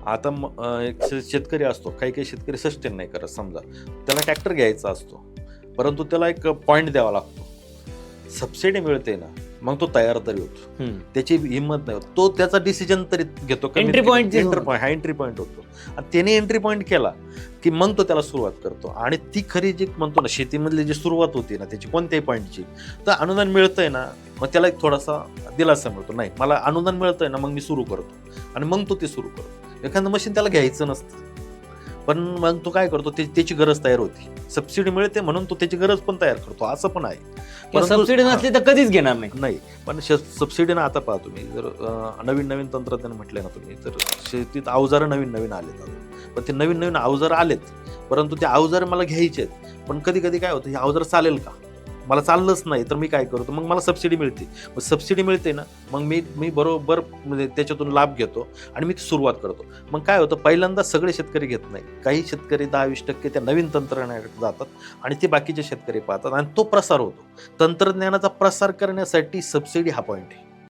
आता एक शेतकरी असतो, काही काही शेतकरी सस्टेन नाही करत. समजा त्याला ट्रॅक्टर घ्यायचा असतो, परंतु त्याला एक पॉईंट द्यावा लागतो. सबसिडी मिळते ना, मग तो तयार तरी होतो, त्याची हिंमत नाही होत, तो त्याचा डिसिजन तरी घेतो. एंट्री पॉईंट हा एंट्री पॉईंट होतो, आणि त्याने एंट्री पॉईंट केला की मग तो त्याला सुरुवात करतो. आणि ती खरी जी म्हणतो ना शेतीमधली जी सुरुवात होती ना त्याची कोणत्याही पॉईंटची, तर अनुदान मिळतंय ना, मग त्याला एक थोडासा दिलासा मिळतो. नाही, मला अनुदान मिळतंय ना, मग मी सुरू करतो, आणि मग तो ते सुरू करतो. एखादं मशीन त्याला घ्यायचं नसतं, पण मग तो काय करतो, त्याची गरज तयार होती. सबसिडी मिळते म्हणून तो त्याची गरज पण तयार करतो, असं पण आहे. सबसिडी नसली तर कधीच घेणार नाही. पण सबसिडीनं आता पहा तुम्ही, जर नवीन तंत्रज्ञान म्हटलं ना तुम्ही, तर शेतीत अवजारं नवीन आलेत. पण ते नवीन अवजार आलेत, परंतु ते अवजार मला घ्यायचे आहेत. पण कधी कधी काय होतं, हे अवजार चालेल का, मला चाललंच नाही, तर मी काय करतो, मग मला सबसिडी मिळते. मग सबसिडी मिळते ना, मग मी बरोबर म्हणजे त्याच्यातून लाभ घेतो आणि मी सुरुवात करतो. मग काय होतं, पहिल्यांदा सगळे शेतकरी घेत नाही, काही शेतकरी 10-20% त्या नवीन तंत्रज्ञानाकडे जातात आणि ते बाकीचे शेतकरी पाहतात, आणि तो प्रसार होतो. तंत्रज्ञानाचा प्रसार करण्यासाठी सबसिडी हा पॉईंट आहे.